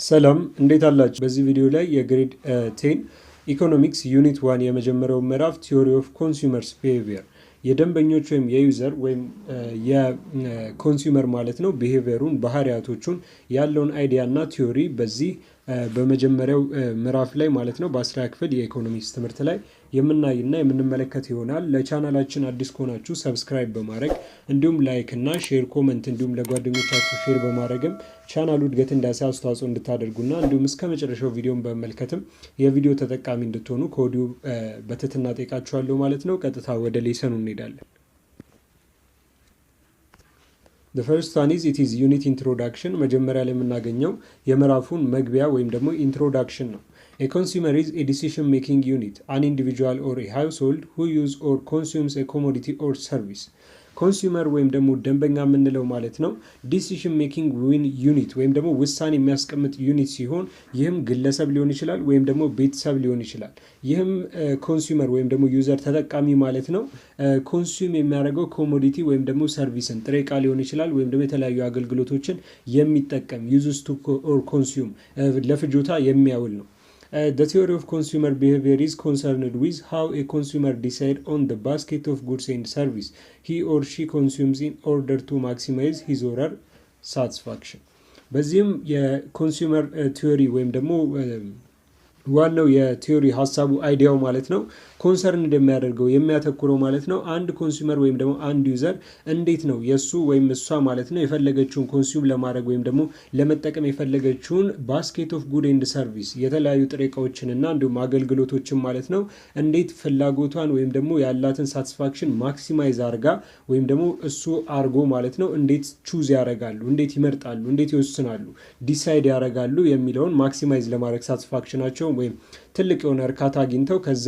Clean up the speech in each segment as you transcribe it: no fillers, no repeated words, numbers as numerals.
ሰላም እንዴት አላችሁ? በዚህ ቪዲዮ ላይ የግሬድ 10 ኢኮኖሚክስ ዩኒት 1 የመጀመሪያው ምዕራፍ ቲዮሪ ኦፍ ኮንሱመርስ ቢሄቪየር የደንበኞች ወይም የዩዘር ወይም የኮንሱመር ማለት ነው ቢሄቪየሩን ባህሪያቶቹን ያለውን አይዲያ እና ቲዮሪ በዚህ በመጀመሪያው ምዕራፍ ላይ ማለት ነው በ10ኛ ክፍል የኢኮኖሚክስ ትምህርት ላይ የምናይና የምንመለከት ይሆናል። ለቻናላችን አዲስ ከሆናችሁ ሰብስክራይብ በማድረግ እንዲሁም ላይክ እና ሼር ኮመንት እንዲሁም ለጓደኞቻችሁ ሼር በማድረግም ቻናሉ እድገት እንዳያሳይ አስተዋጽኦ እንድታደርጉና እንዲሁም እስከ መጨረሻው ቪዲዮን በመመልከትም የቪዲዮ ተጠቃሚ እንድትሆኑ ከወዲሁ በትህትና ጠይቃችኋለሁ ማለት ነው። ቀጥታ ወደ ሌሰኑ እንሄዳለን። The first one is it is unit introduction መጀመሪያ ላይ የምናገኘው የምዕራፉን መግቢያ ወይም ደግሞ introduction ነው። A consumer is a decision making unit, an individual or a household who use or consumes a commodity or service. ኮንሱመር ወይም ደግሞ ደንበኛ የምንለው ማለት ነው ዲሲሽን ሜኪንግ ዩኒት ወይም ደግሞ ውሳኔ የሚያስቀምጥ ዩኒት ሲሆን ይህም ግለሰብ ሊሆን ይችላል ወይም ደግሞ ቤተሰብ ሊሆን ይችላል። ይህም ኮንሱመር ወይም ደግሞ ዩዘር ተጠቃሚ ማለት ነው ኮንሱም የሚያደርገው ኮሞዲቲ ወይም ደግሞ ሰርቪስን ጥሬ ዕቃ ሊሆን ይችላል ወይም ደግሞ የተለያዩ አገልግሎቶችን የሚጠቀም ዩዝስ ቱ ኦር ኮንሱም ለፍጆታ የሚያውል ነው። The theory of consumer behavior is concerned with how a consumer decides on the basket of goods and service he or she consumes in order to maximize his or her satisfaction. በዚህም የኮንሱመር ቲዮሪ ወይም ደግሞ ዋናው የቲዮሪ ሀሳቡ አይዲያው ማለት ነው ኮንሰርን እንደሚያደርገው የሚያተኩረው ማለት ነው አንድ ኮንሱመር ወይም ደግሞ አንድ ዩዘር እንዴት ነው የሱ ወይም እሷ ማለት ነው የፈለገችውን ኮንሱም ለማድረግ ወይም ደግሞ ለመጠቀም የፈለገችውን ባስኬት ኦፍ ጉድ ኤንድ ሰርቪስ የተለያዩ ጥሬ ዕቃዎችን እና እንዲሁም አገልግሎቶችን ማለት ነው እንዴት ፍላጎቷን ወይም ደግሞ ያላትን ሳቲስፋክሽን ማክሲማይዝ አርጋ ወይም ደግሞ እሱ አርጎ ማለት ነው እንዴት ቹዝ ያደርጋሉ፣ እንዴት ይመርጣሉ፣ እንዴት ይወስናሉ፣ ዲሳይድ ያደርጋሉ የሚለውን ማክሲማይዝ ለማድረግ ሳቲስፋክሽናቸው ወይም ትልቅ የሆነ እርካታ አግኝተው ከዛ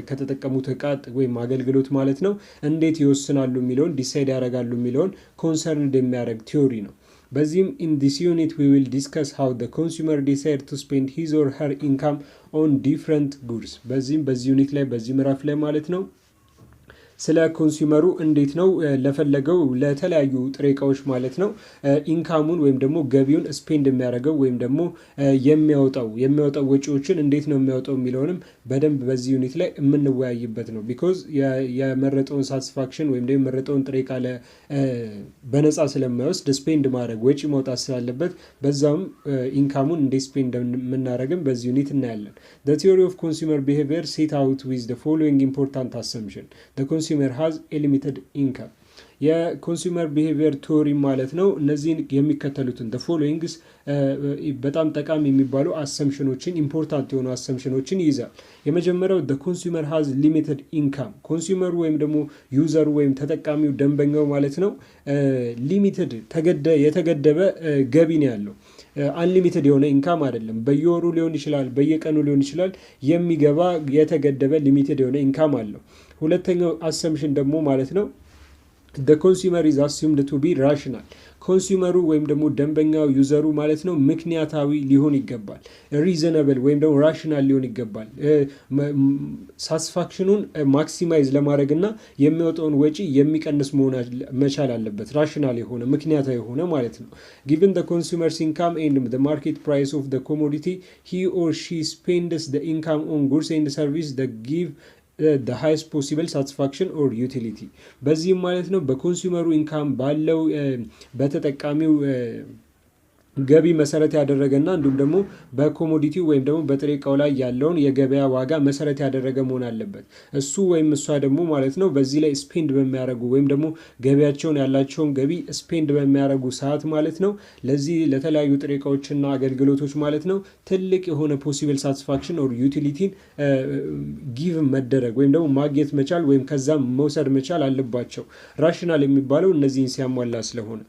ከተጠቀሙት ዕቃ ወይም አገልግሎት ማለት ነው እንዴት ይወስናሉ የሚለውን ዲሳይድ ያደርጋሉ የሚለውን ኮንሰርንድ የሚያደርግ ቲዮሪ ነው። በዚህም in this unit we will discuss how the consumer decide to spend his or her income on different goods። በዚህ ዩኒት ላይ በዚህ ምዕራፍ ላይ ማለት ነው ስለ ኮንሱመሩ እንዴት ነው ለፈለገው ለተለያዩ ጥሬ ዕቃዎች ማለት ነው ኢንካሙን ወይም ደግሞ ገቢውን ስፔንድ የሚያደርገው ወይም ደግሞ የሚያወጣው ወጪዎችን እንዴት ነው የሚያወጣው የሚለውንም በደንብ በዚህ ዩኒት ላይ የምንወያይበት ነው። ቢኮዝ የመረጠውን ሳቲስፋክሽን ወይም ደግሞ የመረጠውን ጥሬ ዕቃ በነፃ ስለማይወስድ ስፔንድ ማድረግ ወጪ ማውጣት ስላለበት በዛም ኢንካሙን እንዴት ስፔንድ የምናደርግም በዚህ ዩኒት እናያለን። The theory of consumer behavior set out with the following important assumption. The consumer has a limited income. የኮንሱመር ቢሄቪየር ቲዮሪ ማለት ነው እነዚህን የሚከተሉትን the followings በጣም ጠቃሚ የሚባሉ አሰምሽኖችን ኢምፖርታንት የሆኑ አሰምሽኖችን ይይዛል። የመጀመሪያው the consumer has limited income። ኮንሱመሩ ወይም ደግሞ ዩዘሩ ወይም ተጠቃሚው ደንበኛው ማለት ነው ሊሚትድ የተገደበ ገቢ ነው ያለው። አንሊሚትድ የሆነ ኢንካም አይደለም። በየወሩ ሊሆን ይችላል፣ በየቀኑ ሊሆን ይችላል። የሚገባ የተገደበ ሊሚትድ የሆነ ኢንካም አለው። ሁለተኛው አሰምሽን ደግሞ ማለት ነው the consumer is assumed to be rational። ኮንሱመሩ ወይም ደግሞ ደንበኛው ዩዘሩ ማለት ነው ምክንያታዊ ሊሆን ይገባል። ሪዘነብል ወይም ደግሞ ራሽናል ሊሆን ይገባል። ሳቲስፋክሽኑን ማክሲማይዝ ለማድረግ እና የሚወጣውን ወጪ የሚቀንስ መሆን መቻል አለበት። ራሽናል የሆነ ምክንያታዊ የሆነ ማለት ነው። given the consumer's income and the market price of the commodity he or she spends the income on goods and services that give the highest possible satisfaction or utility። በዚህም ማለት ነው በኮንሱመሩ ኢንካም ባለው በተጠቃሚው ገቢ መሰረት ያደረገና እንዲሁም ደግሞ በኮሞዲቲው ወይም ደግሞ በጥሬ ዕቃው ላይ ያለውን የገበያ ዋጋ መሰረት ያደረገ መሆን አለበት። እሱ ወይም እሷ ደግሞ ማለት ነው በዚህ ላይ ስፔንድ በሚያደርጉ ወይም ደግሞ ገቢያቸውን ያላቸውን ገቢ ስፔንድ በሚያደርጉ ሰዓት ማለት ነው ለዚህ ለተለያዩ ጥሬ ዕቃዎችና አገልግሎቶች ማለት ነው ትልቅ የሆነ ፖሲብል ሳቲስፋክሽን ኦር ዩቲሊቲን ጊቭ መደረግ ወይም ደግሞ ማግኘት መቻል ወይም ከዛም መውሰድ መቻል አለባቸው። ራሽናል የሚባለው እነዚህን ሲያሟላ ስለሆነ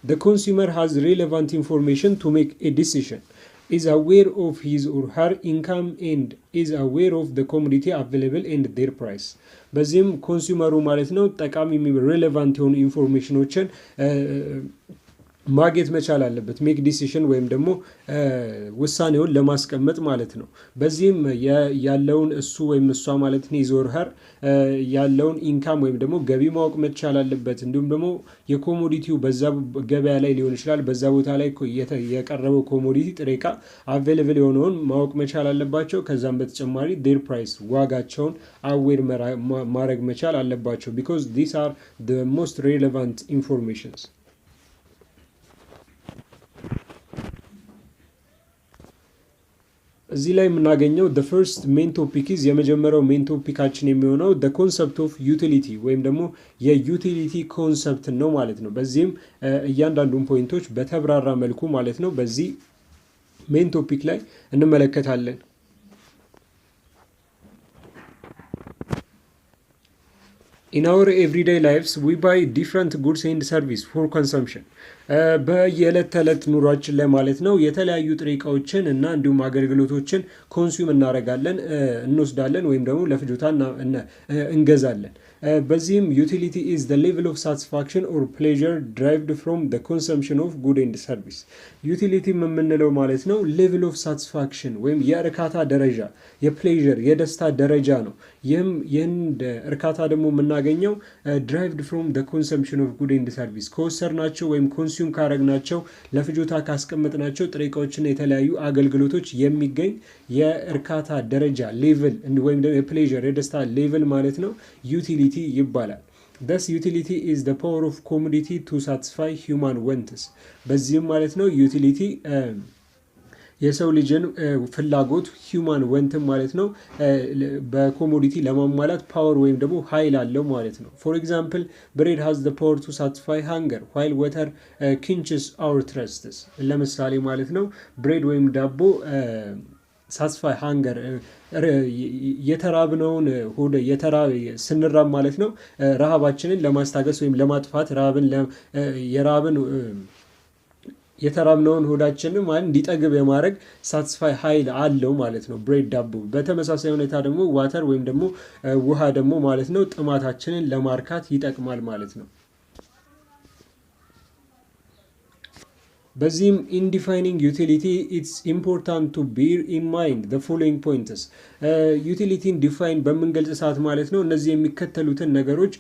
The consumer has relevant information to make a decision, is aware of his or her income and is aware of the commodity available and their price። በዚህም ኮንሱመሩ ማለት ነው ጠቃሚ ሪሌቫንት የሆኑ ኢንፎርሜሽኖችን ማግኘት መቻል አለበት። ሜክ ዲሲሽን ወይም ደግሞ ውሳኔውን ለማስቀመጥ ማለት ነው። በዚህም ያለውን እሱ ወይም እሷ ማለት ነው ሂዝ ኦር ሄር ያለውን ኢንካም ወይም ደግሞ ገቢ ማወቅ መቻል አለበት። እንዲሁም ደግሞ የኮሞዲቲው በዛ ገበያ ላይ ሊሆን ይችላል፣ በዛ ቦታ ላይ የቀረበው ኮሞዲቲ ጥሬ ዕቃ አቬይለብል የሆነውን ማወቅ መቻል አለባቸው። ከዛም በተጨማሪ ዴር ፕራይስ ዋጋቸውን አዌር ማድረግ መቻል አለባቸው። ቢኮዝ ዲስ አር ዘ ሞስት ሬሌቫንት ኢንፎርሜሽንስ። እዚህ ላይ የምናገኘው the first main topic is የመጀመሪያው ሜን ቶፒካችን የሚሆነው the concept of utility ወይም ደግሞ የዩቲሊቲ ኮንሰፕት ነው ማለት ነው። በዚህም እያንዳንዱን ፖይንቶች በተብራራ መልኩ ማለት ነው በዚህ ሜን ቶፒክ ላይ እንመለከታለን። In our everyday lives we buy different goods and service for consumption በየዕለት ተዕለት ኑሯችን ላይ ማለት ነው የተለያዩ ጥሬ ዕቃዎችን እና እንዲሁም አገልግሎቶችን ኮንሱም እናደርጋለን፣ እንወስዳለን ወይም ደግሞ ለፍጆታ እንገዛለን። በዚህም ዩቲሊቲ ኢዝ ዘ ሌቭል ኦፍ ሳቲስፋክሽን ኦር ፕሌዠር ድራይቭድ ፍሮም ዘ ኮንሰምፕሽን ኦፍ ጉድ ኤንድ ሰርቪስ። ዩቲሊቲ የምንለው ማለት ነው ሌቭል ኦፍ ሳቲስፋክሽን ወይም የእርካታ ደረጃ፣ የፕሌዠር የደስታ ደረጃ ነው። ይህን እርካታ ደግሞ የምናገኘው ድራይቭድ ፍሮም ዘ ኮንሰምፕሽን ኦፍ ጉድ ኤንድ ሰርቪስ ከወሰድናቸው ወይም ኮንሱም ካረግናቸው ለፍጆታ ካስቀመጥናቸው ጥሬ ዕቃዎችና የተለያዩ አገልግሎቶች የሚገኝ የእርካታ ደረጃ ሌቭል ወይም ደግሞ የፕሌዠር የደስታ ሌቭል ማለት ነው ዩቲሊቲ ይባላል። Thus utility is the power of commodity to satisfy human wants። በዚህም ማለት ነው ዩቲሊቲ የሰው ልጅን ፍላጎት ሂውማን ወንትም ማለት ነው በኮሞዲቲ ለማሟላት ፓወር ወይም ደግሞ ኃይል አለው ማለት ነው። ፎር ኤግዛምፕል ብሬድ ሃዝ ዘ ፓወር ቱ ሳቲስፋይ ሃንገር ዋይል ወተር ኪንችስ አወር ትረስትስ። ለምሳሌ ማለት ነው ብሬድ ወይም ዳቦ ሳቲስፋይ ሃንገር የተራብነውን ሆደ ስንራብ ማለት ነው ረሃባችንን ለማስታገስ ወይም ለማጥፋት የተራብነውን ሆዳችንን ማለት እንዲጠግብ የማድረግ ሳቲስፋይ ኃይል አለው ማለት ነው ብሬድ ዳቦ። በተመሳሳይ ሁኔታ ደግሞ ዋተር ወይም ደግሞ ውሃ ደግሞ ማለት ነው ጥማታችንን ለማርካት ይጠቅማል ማለት ነው። በዚህም ኢን ዲፋይኒንግ ዩቲሊቲ ኢትስ ኢምፖርታንት ቱ ቢር ኢን ማይንድ ዘ ፎሎዊንግ ፖይንትስ። ዩቲሊቲን ዲፋይን በምንገልጽ ሰዓት ማለት ነው እነዚህ የሚከተሉትን ነገሮች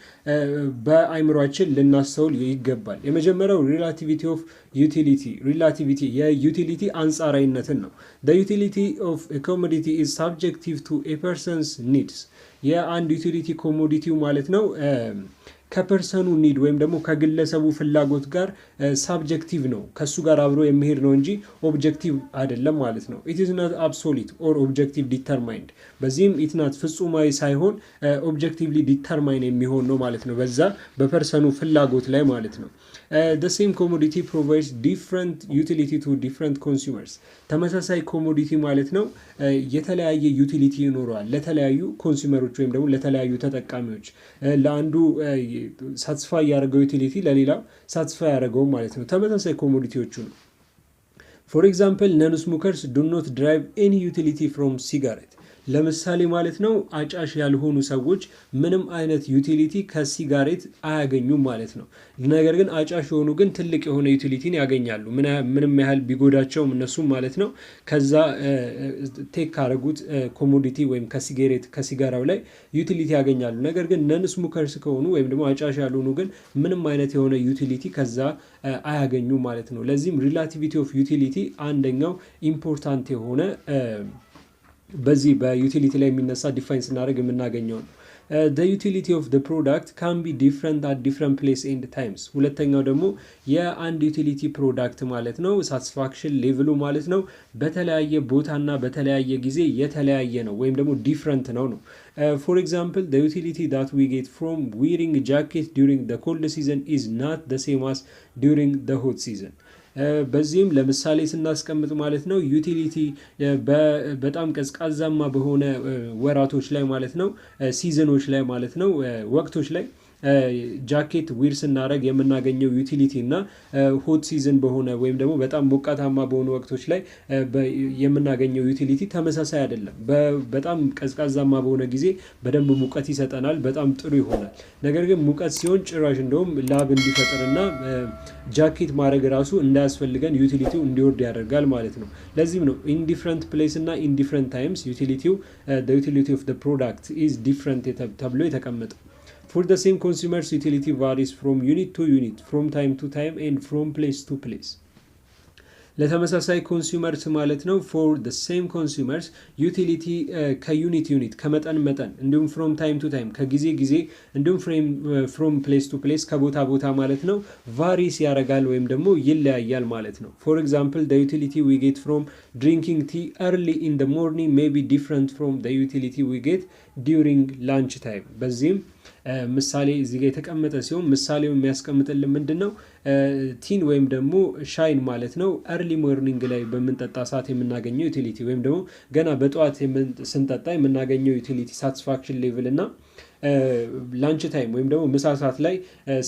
በአይምሯችን ልናስተውል ይገባል። የመጀመሪያው ሪላቲቪቲ ኦፍ ዩቲሊቲ፣ ሪላቲቪቲ የዩቲሊቲ አንጻራዊነትን ነው። ዘ ዩቲሊቲ ኦፍ ኮሞዲቲ ኢዝ ሳብጀክቲቭ ቱ ኤ ፐርሰንስ ኒድስ። የአንድ ዩቲሊቲ ኮሞዲቲው ማለት ነው ከፐርሰኑ ኒድ ወይም ደግሞ ከግለሰቡ ፍላጎት ጋር ሳብጀክቲቭ ነው፣ ከሱ ጋር አብሮ የሚሄድ ነው እንጂ ኦብጀክቲቭ አይደለም ማለት ነው። ኢት ኢዝ ናት አብሶሊት ኦር ኦብጀክቲቭ ዲተርማይንድ። በዚህም ኢት ናት ፍጹማዊ ሳይሆን ኦብጀክቲቭሊ ዲተርማይን የሚሆን ነው ማለት ነው በዛ በፐርሰኑ ፍላጎት ላይ ማለት ነው። the same commodity provides different utility to different consumers። ተመሳሳይ ኮሞዲቲ ማለት ነው የተለያየ ዩቲሊቲ ይኖረዋል ለተለያዩ ኮንሱመሮች ወይም ደግሞ ለተለያዩ ተጠቃሚዎች። ለአንዱ ሳቲስፋይ ያደረገው ዩቲሊቲ ለሌላው ሳቲስፋይ ያደረገው ማለት ነው ተመሳሳይ ኮሞዲቲዎቹ ነው። ፎር ኤግዛምፕል ነን ስሞከርስ ዱ ኖት ድራይቭ ኤኒ ዩቲሊቲ ፍሮም ሲጋሬት። ለምሳሌ ማለት ነው አጫሽ ያልሆኑ ሰዎች ምንም አይነት ዩቲሊቲ ከሲጋሬት አያገኙም ማለት ነው። ነገር ግን አጫሽ የሆኑ ግን ትልቅ የሆነ ዩቲሊቲን ያገኛሉ። ምንም ያህል ቢጎዳቸውም እነሱም ማለት ነው ከዛ ቴክ ካረጉት ኮሞዲቲ ወይም ከሲጋራው ላይ ዩቲሊቲ ያገኛሉ። ነገር ግን ነን ስሞከርስ ከሆኑ ወይም ደግሞ አጫሽ ያልሆኑ ግን ምንም አይነት የሆነ ዩቲሊቲ ከዛ አያገኙም ማለት ነው። ለዚህም ሪላቲቪቲ ኦፍ ዩቲሊቲ አንደኛው ኢምፖርታንት የሆነ በዚህ በዩቲሊቲ ላይ የሚነሳ ዲፋይን ስናደርግ የምናገኘው ነው። the utility of the product can be different at different place and times። ሁለተኛው ደግሞ የአንድ ዩቲሊቲ ፕሮዳክት ማለት ነው ሳቲስፋክሽን ሌቭሉ ማለት ነው በተለያየ ቦታና በተለያየ ጊዜ የተለያየ ነው ወይም ደግሞ ዲፍረንት ነው። for example the utility that we get from wearing a jacket during the cold season is not the same as during the hot season። በዚህም ለምሳሌ ስናስቀምጥ ማለት ነው ዩቲሊቲ በጣም ቀዝቃዛማ በሆነ ወራቶች ላይ ማለት ነው ሲዝኖች ላይ ማለት ነው ወቅቶች ላይ ጃኬት ዊር ስናደረግ የምናገኘው ዩቲሊቲ እና ሆት ሲዝን በሆነ ወይም ደግሞ በጣም ሞቃታማ በሆኑ ወቅቶች ላይ የምናገኘው ዩቲሊቲ ተመሳሳይ አይደለም። በጣም ቀዝቃዛማ በሆነ ጊዜ በደንብ ሙቀት ይሰጠናል፣ በጣም ጥሩ ይሆናል። ነገር ግን ሙቀት ሲሆን ጭራሽ እንደውም ላብ እንዲፈጥርና ጃኬት ማድረግ ራሱ እንዳያስፈልገን ዩቲሊቲው እንዲወርድ ያደርጋል ማለት ነው። ለዚህም ነው ኢን ዲፍረንት ፕሌስ እና ኢን ዲፍረንት ታይምስ ዩቲሊቲው ዩቲሊቲ ኦፍ ፕሮዳክት ኢዝ ዲፍረንት ተብሎ የተቀመጠው። For the same consumers, utility varies from unit to unit, from time to time and from place to place. ለተመሳሳይ ኮንሱመርስ ማለት ነው። ፎር ደ ሴም ኮንሱመርስ ዩቲሊቲ ከዩኒት ዩኒት ከመጠን መጠን እንዲሁም ፍሮም ታይም ቱ ታይም ከጊዜ ጊዜ እንዲሁም ፍሮም ፕሌስ ቱ ፕሌስ ከቦታ ቦታ ማለት ነው ቫሪስ ያደርጋል ወይም ደግሞ ይለያያል ማለት ነው። ፎር ኤግዛምፕል ደ ዩቲሊቲ ዊ ጌት ፍሮም ድሪንኪንግ ቲ ኤርሊ ኢን ደ ሞርኒንግ ሜይ ቢ ዲፍረንት ፍሮም ደ ዩቲሊቲ ዊ ጌት ዲዩሪንግ ላንች ታይም። በዚህም ምሳሌ እዚህ ጋር የተቀመጠ ሲሆን ምሳሌው የሚያስቀምጥልን ምንድን ነው? ቲን ወይም ደግሞ ሻይን ማለት ነው ኤርሊ ሞርኒንግ ላይ በምንጠጣ ሰዓት የምናገኘው ዩቲሊቲ ወይም ደግሞ ገና በጠዋት ስንጠጣ የምናገኘው ዩቲሊቲ ሳቲስፋክሽን ሌቭል እና ላንች ታይም ወይም ደግሞ ምሳ ሰዓት ላይ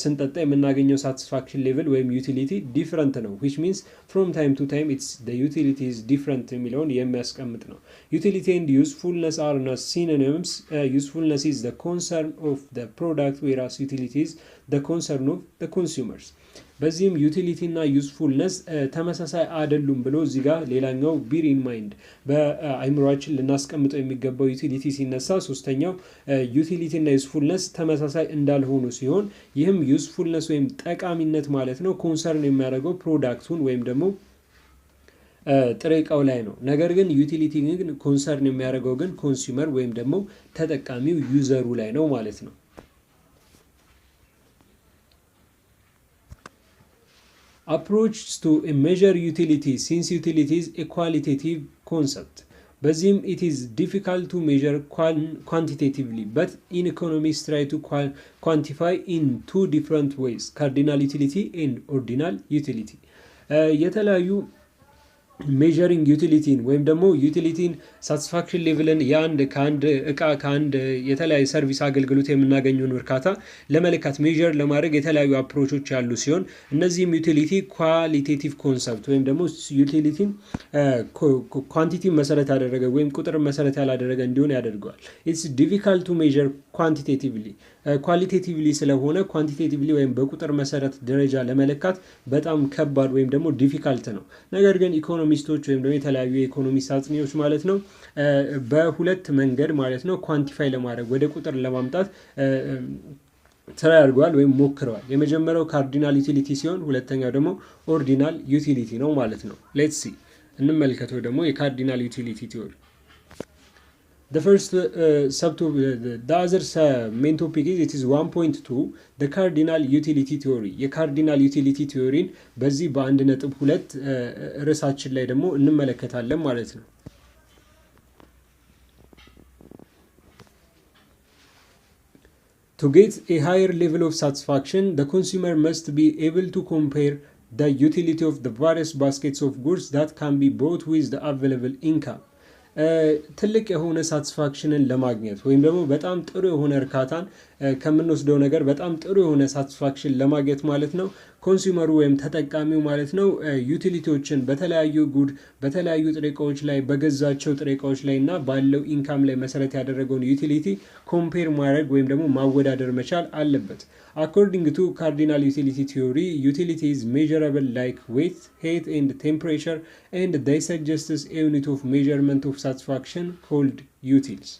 ስንጠጣ የምናገኘው ሳቲስፋክሽን ሌቭል ወይም ዩቲሊቲ ዲፍረንት ነው። ዊች ሚንስ ፍሮም ታይም ቱ ታይም ኢትስ ዘ ዩቲሊቲ ኢዝ ዲፍረንት የሚለውን የሚያስቀምጥ ነው። ዩቲሊቲ ኤንድ ዩስፉልነስ አር ኖት ሲኖኒምስ። ዩስፉልነስ ኢዝ ዘ ኮንሰርን ኦፍ ዘ ፕሮዳክት ዌራስ ዩቲሊቲ ኢዝ ዘ ኮንሰርን ኦፍ ዘ ኮንሱመርስ። በዚህም ዩቲሊቲ እና ዩስፉልነስ ተመሳሳይ አይደሉም ብሎ እዚህ ጋር ሌላኛው ቢር ኢን ማይንድ በአይምሯችን ልናስቀምጠው የሚገባው ዩቲሊቲ ሲነሳ ሶስተኛው ዩቲሊቲ እና ዩስፉልነስ ተመሳሳይ እንዳልሆኑ ሲሆን ይህም ዩስፉልነስ ወይም ጠቃሚነት ማለት ነው ኮንሰርን የሚያደርገው ፕሮዳክቱን ወይም ደግሞ ጥሬ እቃው ላይ ነው። ነገር ግን ዩቲሊቲ ግን ኮንሰርን የሚያደርገው ግን ኮንሱመር ወይም ደግሞ ተጠቃሚው ዩዘሩ ላይ ነው ማለት ነው። Approach to a measure utility, since utility is a qualitative concept. በዚህም it is difficult to measure quantitatively, but in economics try to quantify in two different ways, cardinal utility and ordinal utility. የተለያዩ ሜዠሪንግ ዩቲሊቲን ወይም ደግሞ ዩቲሊቲን ሳቲስፋክሽን ሌቭልን ከአንድ እቃ ከአንድ የተለያዩ ሰርቪስ አገልግሎት የምናገኘውን እርካታ ለመለካት ሜዠር ለማድረግ የተለያዩ አፕሮቾች ያሉ ሲሆን እነዚህም ዩቲሊቲ ኳሊቴቲቭ ኮንሰፕት ወይም ደግሞ ዩቲሊቲን ኳንቲቲ መሰረት ያደረገ ወይም ቁጥር መሰረት ያላደረገ እንዲሆን ያደርገዋል። ኢትስ ዲፊካልት ቱ ሜዠር ኳንቲቴቲቭሊ ኳሊቴቲቭሊ ስለሆነ ኳንቲቴቲቭሊ ወይም በቁጥር መሰረት ደረጃ ለመለካት በጣም ከባድ ወይም ደግሞ ዲፊካልት ነው። ነገር ግን ኢኮኖሚስቶች ወይም ደግሞ የተለያዩ የኢኮኖሚስት አጥኚዎች ማለት ነው በሁለት መንገድ ማለት ነው ኳንቲፋይ ለማድረግ ወደ ቁጥር ለማምጣት ስራ ያድርገዋል ወይም ሞክረዋል። የመጀመሪያው ካርዲናል ዩቲሊቲ ሲሆን ሁለተኛው ደግሞ ኦርዲናል ዩቲሊቲ ነው ማለት ነው። ሌትስ ሲ እንመልከተው ደግሞ የካርዲናል ዩቲሊቲ ቲዮሪ። The first the other main topic is it is 1.2 the cardinal utility theory. የካርዲናል ዩቲሊቲ ቲዮሪን በዚህ በ1.2 ርዕሳችን ላይ ደግሞ እንመለከታለን ማለት ነው። To get a higher level of satisfaction, the consumer must be able to compare the utility of the various baskets of goods that can be bought with the available income. ትልቅ የሆነ ሳቲስፋክሽንን ለማግኘት ወይም ደግሞ በጣም ጥሩ የሆነ እርካታን ከምንወስደው ነገር በጣም ጥሩ የሆነ ሳቲስፋክሽን ለማግኘት ማለት ነው ኮንሱመሩ ወይም ተጠቃሚው ማለት ነው ዩቲሊቲዎችን በተለያዩ ጉድ በተለያዩ ጥሬ እቃዎች ላይ በገዛቸው ጥሬ እቃዎች ላይ እና ባለው ኢንካም ላይ መሰረት ያደረገውን ዩቲሊቲ ኮምፔር ማድረግ ወይም ደግሞ ማወዳደር መቻል አለበት። According to cardinal utility theory, utility is measurable like weight, height and temperature, and they suggest a unit of measurement of satisfaction called utils.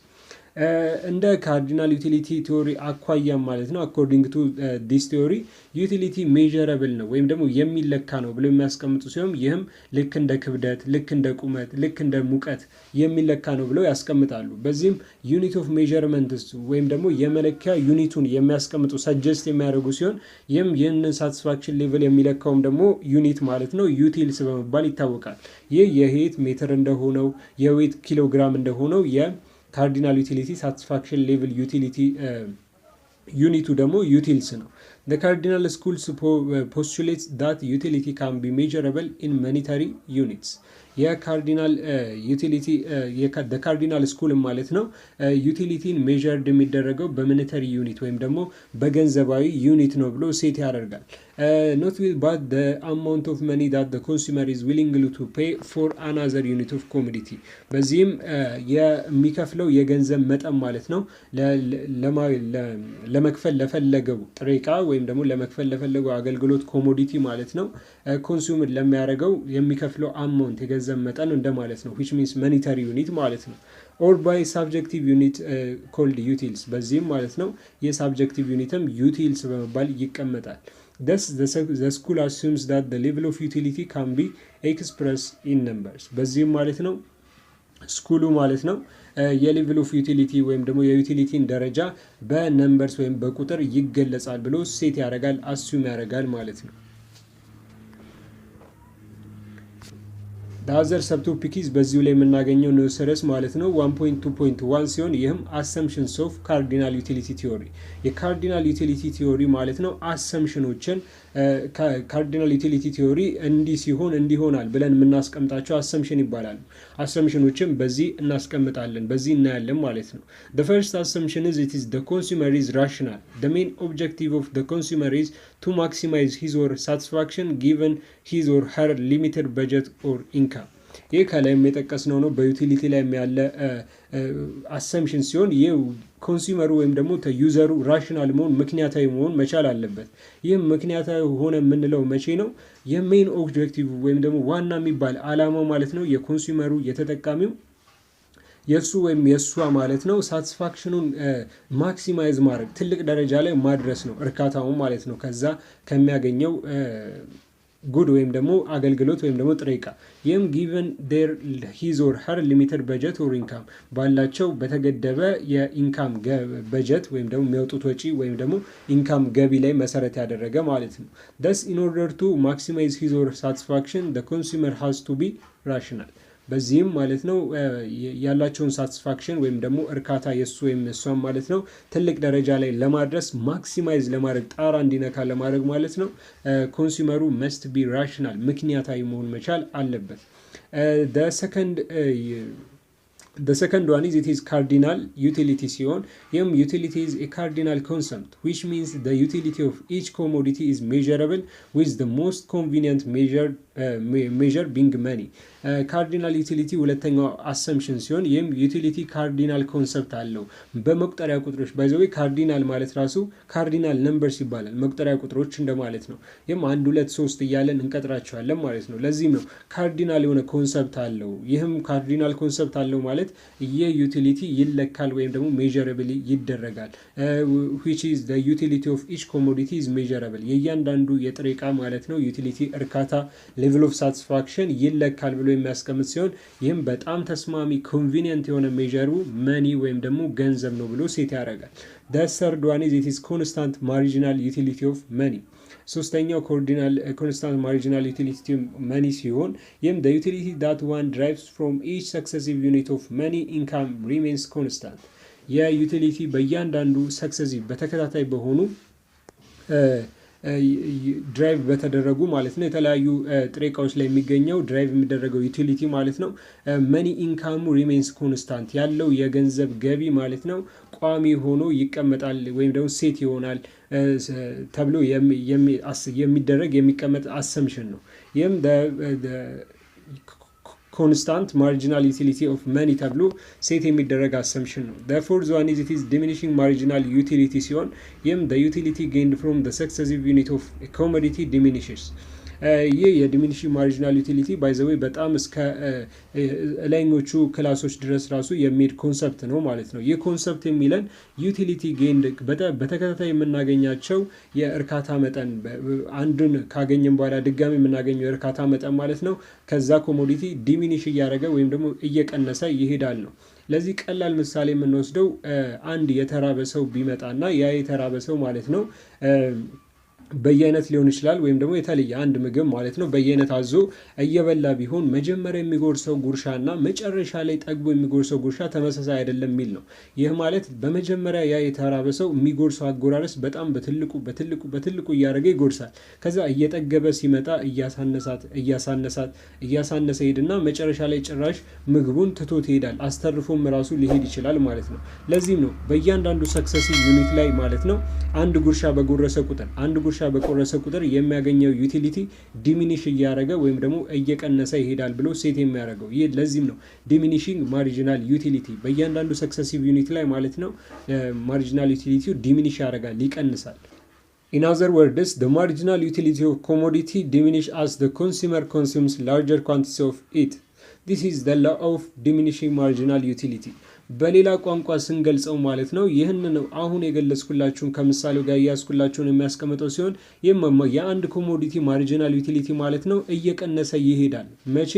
እንደ ካርዲናል ዩቲሊቲ ቲዮሪ አኳያም ማለት ነው አኮርዲንግ ቱ ዲስ ቲዮሪ ዩቲሊቲ ሜዠረብል ነው ወይም ደግሞ የሚለካ ነው ብለው የሚያስቀምጡ ሲሆን ይህም ልክ እንደ ክብደት፣ ልክ እንደ ቁመት፣ ልክ እንደ ሙቀት የሚለካ ነው ብለው ያስቀምጣሉ። በዚህም ዩኒት ኦፍ ሜዠርመንትስ ወይም ደግሞ የመለኪያ ዩኒቱን የሚያስቀምጡ ሰጀስት የሚያደርጉ ሲሆን ይህንን ሳቲስፋክሽን ሌቭል የሚለካውም ደግሞ ዩኒት ማለት ነው ዩቲልስ በመባል ይታወቃል። ይህ የሄት ሜትር እንደሆነው የዌት ኪሎግራም እንደሆነው ካርዲናል ዩቲሊቲ ሳቲስፋክሽን ሌቭል ዩቲሊቲ ዩኒቱ ደግሞ ዩቲልስ ነው። The cardinal schools postulates that utility can be measurable in monetary units. የካርዲናል ዩቲሊቲ ካርዲናል ስኩል ማለት ነው ዩቲሊቲን ሜዥርድ የሚደረገው በሞኔተሪ ዩኒት ወይም ደግሞ በገንዘባዊ ዩኒት ነው ብሎ ሴት ያደርጋል። ኖት ዊዝ ባት the amount of money that the consumer is willing to pay for another unit of commodity። በዚህም የሚከፍለው የገንዘብ መጠን ማለት ነው ለመክፈል ለፈለገው ጥሬ ዕቃ ወይም ደግሞ ለመክፈል ለፈለገው አገልግሎት ኮሞዲቲ ማለት ነው ኮንሱም ለሚያደርገው የሚከፍለው አማውንት የገንዘብ መጠን እንደማለት ነው which means monetary unit ማለት ነው or by subjective unit called utils። በዚህም ማለት ነው የሳብጀክቲቭ ዩኒትም ዩቲልስ በመባል ይቀመጣል። Thus the school assumes that the level of utility can be expressed in numbers። በዚህም ማለት ነው ስኩሉ ማለት ነው የሌቭል ኦፍ ዩቲሊቲ ወይም ደግሞ የዩቲሊቲን ደረጃ በነምበርስ ወይም በቁጥር ይገለጻል ብሎ ሴት ያደርጋል አሱም ያደርጋል ማለት ነው። ዳዘር ሰብቶፒክስ በዚሁ ላይ የምናገኘው ንዑስ ርዕስ ማለት ነው 1.2.1 ሲሆን ይህም አሰምፕሽንስ ኦፍ ካርዲናል ዩቲሊቲ ቲዮሪ የካርዲናል ዩቲሊቲ ቲዮሪ ማለት ነው አሰምፕሽኖችን ካርዲናል ዩቲሊቲ ቲዮሪ እንዲህ ሲሆን እንዲሆናል ብለን የምናስቀምጣቸው አሰምፕሽን ይባላሉ። አሰምፕሽኖችን በዚህ እናስቀምጣለን በዚህ እናያለን ማለት ነው። the first assumption is it is the consumer is rational. the main objective of the consumer is to maximize his or satisfaction given his or her limited budget or income። ይህ ከላይ የጠቀስነው ነው በዩቲሊቲ ላይ ያለ አሰምፕሽን ሲሆን ይህ ኮንሱመሩ ወይም ደግሞ ዩዘሩ ራሽናል መሆን ምክንያታዊ መሆን መቻል አለበት። ይህም ምክንያታዊ ሆነ የምንለው መቼ ነው? የሜን ኦብጀክቲቭ ወይም ደግሞ ዋና የሚባል አላማው ማለት ነው የኮንሱመሩ የተጠቃሚው የሱ ወይም የሷ ማለት ነው ሳቲስፋክሽኑን ማክሲማይዝ ማድረግ ትልቅ ደረጃ ላይ ማድረስ ነው እርካታውን ማለት ነው ከዛ ከሚያገኘው ጉድ ወይም ደግሞ አገልግሎት ወይም ደግሞ ጥሬ ዕቃ ይህም ጊቨን ዴር ሂዝ ኦር ሀር ሊሚትድ በጀት ኦር ኢንካም ባላቸው በተገደበ የኢንካም በጀት ወይም ደግሞ የሚያወጡት ወጪ ወይም ደግሞ ኢንካም ገቢ ላይ መሰረት ያደረገ ማለት ነው። thus in order to maximize his or satisfaction the consumer has to be rational። በዚህም ማለት ነው ያላቸውን ሳቲስፋክሽን ወይም ደግሞ እርካታ የሱ ወይም እሷም ማለት ነው ትልቅ ደረጃ ላይ ለማድረስ ማክሲማይዝ ለማድረግ ጣራ እንዲነካ ለማድረግ ማለት ነው ኮንሱመሩ መስት ቢ ራሽናል ምክንያታዊ መሆን መቻል አለበት። The second one is it is cardinal utility ሲሆን ይህም utility is a cardinal concept which means the utility of each commodity is measurable with the most convenient measure being money። ካርዲናል ዩቲሊቲ ሁለተኛው አሰምፕሽን ሲሆን ይህም ዩቲሊቲ ካርዲናል ኮንሰፕት አለው በመቁጠሪያ ቁጥሮች ባይ ዘ ዌይ ካርዲናል ማለት ራሱ ካርዲናል ነምበርስ ይባላል መቁጠሪያ ቁጥሮች እንደማለት ነው። ይህም 1 2 3 እያለን እንቀጥራቸዋለን ማለት ነው። ለዚህም ነው ካርዲናል የሆነ ኮንሰፕት አለው። ይህም ካርዲናል ኮንሰፕት አለው ማለት የዩቲሊቲ ይለካል ወይም ደግሞ ሜዠረብል ይደረጋል which is the utility of each commodity is measurable የእያንዳንዱ የጥሬ ዕቃ ማለት ነው ዩቲሊቲ እርካታ level of satisfaction ይለካል ብሎ የሚያስቀምጥ ሲሆን ይህም በጣም ተስማሚ ኮንቪኒየንት የሆነ ሜዠሩ መኒ ወይም ደግሞ ገንዘብ ነው ብሎ ሴት ያደርጋል። the third one is it is constant marginal utility of money። ሶስተኛው ኮንስታንት ማርጂናል ዩቲሊቲ መኒ ሲሆን ይህም the utility that one derives from each successive unit of money income remains constant። የዩቲሊቲ በእያንዳንዱ ሰክሰሲቭ በተከታታይ በሆኑ ድራይቭ በተደረጉ ማለት ነው የተለያዩ ጥሬ ዕቃዎች ላይ የሚገኘው ድራይቭ የሚደረገው ዩቲሊቲ ማለት ነው መኒ ኢንካሙ ሪሜንስ ኮንስታንት ያለው የገንዘብ ገቢ ማለት ነው ቋሚ ሆኖ ይቀመጣል ወይም ደግሞ ሴት ይሆናል ተብሎ የሚደረግ የሚቀመጥ አሰምፕሽን ነው። ይህም ኮንስታንት ማርጂናል ዩቲሊቲ ኦፍ መኒ ተብሎ ሴት የሚደረግ አሰምፕሽን ነው። the fourth one is it is diminishing marginal utility ሲሆን ይህም the utility gained from the successive unit of a commodity diminishes። ይህ የዲሚኒሽንግ ማርጂናል ዩቲሊቲ ባይ ዘ ዌይ በጣም እስከ ላይኞቹ ክላሶች ድረስ ራሱ የሚሄድ ኮንሰፕት ነው ማለት ነው። ይህ ኮንሰፕት የሚለን ዩቲሊቲ ጌን በተከታታይ የምናገኛቸው የእርካታ መጠን አንዱን ካገኘን በኋላ ድጋሚ የምናገኘው የእርካታ መጠን ማለት ነው ከዛ ኮሞዲቲ ዲሚኒሽ እያደረገ ወይም ደግሞ እየቀነሰ ይሄዳል ነው። ለዚህ ቀላል ምሳሌ የምንወስደው አንድ የተራበ ሰው ቢመጣና ያ የተራበ ሰው ማለት ነው በየአይነት ሊሆን ይችላል ወይም ደግሞ የተለየ አንድ ምግብ ማለት ነው በየአይነት አዞ እየበላ ቢሆን መጀመሪያ የሚጎርሰው ጉርሻና መጨረሻ ላይ ጠግቦ የሚጎርሰው ጉርሻ ተመሳሳይ አይደለም የሚል ነው። ይህ ማለት በመጀመሪያ ያ የተራበ ሰው የሚጎርሰው አጎራረስ በጣም በትልቁ እያደረገ ይጎርሳል። ከዛ እየጠገበ ሲመጣ እያሳነሰ ሄድና መጨረሻ ላይ ጭራሽ ምግቡን ትቶት ይሄዳል። አስተርፎም ራሱ ሊሄድ ይችላል ማለት ነው። ለዚህም ነው በእያንዳንዱ ሰክሰሲቭ ዩኒት ላይ ማለት ነው አንድ ጉርሻ በጎረሰ ቁጥር የሚያገኘው ዩቲሊቲ ዲሚኒሽ እያደረገ ወይም ደግሞ እየቀነሰ ይሄዳል ብሎ ሴት የሚያደርገው። ይህ ለዚህም ነው ዲሚኒሽንግ ማርጂናል ዩቲሊቲ በእያንዳንዱ ሰክሰሲቭ ዩኒት ላይ ማለት ነው ማርጂናል ዩቲሊቲው ዲሚኒሽ ያደርጋል፣ ይቀንሳል። In other words, the marginal utility of commodity diminish as the consumer consumes larger quantities of it. This is the law of diminishing marginal utility. በሌላ ቋንቋ ስንገልጸው ማለት ነው ይህንን አሁን የገለጽኩላችሁን ከምሳሌው ጋር እያስኩላችሁን የሚያስቀምጠው ሲሆን የአንድ ኮሞዲቲ ማርጂናል ዩቲሊቲ ማለት ነው እየቀነሰ ይሄዳል። መቼ?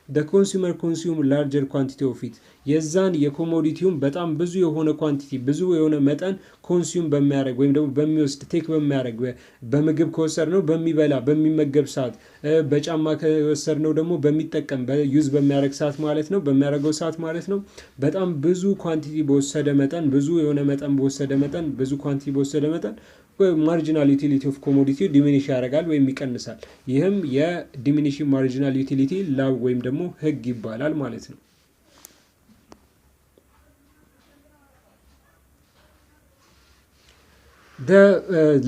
the consumer consume larger quantity of it የዛን የኮሞዲቲውን በጣም ብዙ የሆነ ኳንቲቲ ብዙ የሆነ መጠን ኮንሱም በሚያደርግ ወይም ደግሞ በሚወስድ ቴክ በሚያደርግ በምግብ ከወሰድነው በሚመገብ ሰዓት በጫማ ከወሰድነው ደግሞ በሚጠቀም ዩዝ በሚያደርግ ሰዓት ማለት ነው በሚያደርገው ሰዓት ማለት ነው በጣም ብዙ ኳንቲቲ በወሰደ መጠን ብዙ ኳንቲቲ በወሰደ መጠን ማርጂናል ዩቲሊቲ ኦፍ ኮሞዲቲ ዲሚኒሽ ያደርጋል ወይም ይቀንሳል። ይህም የዲሚኒሽንግ ማርጂናል ዩቲሊቲ ላው ወይም ደግሞ ህግ ይባላል ማለት ነው።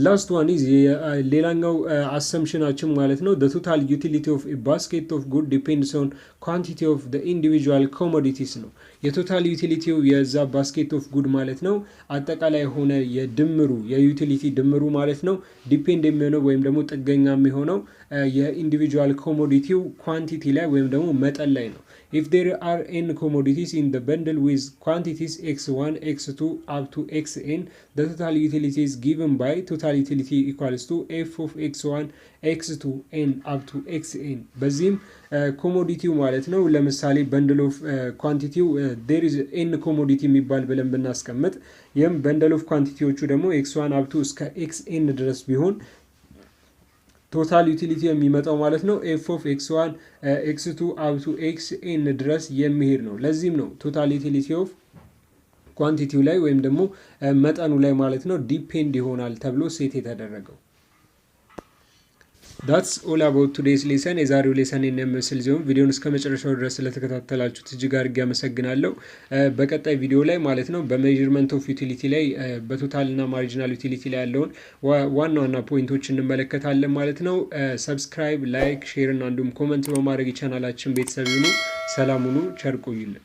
ላስት ዋን ኢዝ ሌላኛው አሰምሽናችን ማለት ነው the total utility of a basket of good depends on quantity of the individual commodities ነው። የቶታል ዩቲሊቲው የዛ ባስኬት ኦፍ ጉድ ማለት ነው አጠቃላይ የሆነ የዩቲሊቲ ድምሩ ማለት ነው ዲፔንድ የሚሆነው ወይም ደግሞ ጥገኛ የሚሆነው የኢንዲቪጁዋል ኮሞዲቲው ኳንቲቲ ላይ ወይም ደግሞ መጠን ላይ ነው። if there are n commodities in the bundle with quantities x1 x2 up to xn the total utility is given by total utility equals to f of x1 x2 n up to xn በዚህም ኮሞዲቲው ማለት ነው ለምሳሌ በንድል ኦፍ ኳንቲቲው there is n ኮሞዲቲ የሚባል ብለን ብናስቀምጥ ይህም በንድል ኦፍ ኳንቲቲዎቹ ደግሞ x1 up to እስከ xn ድረስ ቢሆን ቶታል ዩቲሊቲ የሚመጣው ማለት ነው f of x1 x2 up to xn ድረስ የሚሄድ ነው። ለዚህም ነው ቶታል ዩቲሊቲ ኦፍ ኳንቲቲው ላይ ወይም ደግሞ መጠኑ ላይ ማለት ነው ዲፔንድ ይሆናል ተብሎ ሴት የተደረገው። that's all about today's lesson የዛሬው ሌሰን የሚመስል ሲሆን ቪዲዮውን እስከ መጨረሻው ድረስ ስለተከታተላችሁት እጅግ አድርጌ አመሰግናለሁ። በቀጣይ ቪዲዮ ላይ ማለት ነው በሜዠርመንት ኦፍ ዩቲሊቲ ላይ በቶታል እና ማርጂናል ዩቲሊቲ ላይ ያለውን ዋና ፖይንቶች እንመለከታለን ማለት ነው። ሰብስክራይብ፣ ላይክ፣ ሼር እና እንዲሁም ኮሜንት በማድረግ የቻናላችን ቤተሰብ ይሁኑ። ሰላም ሁኑ። ቸር ቆዩልን።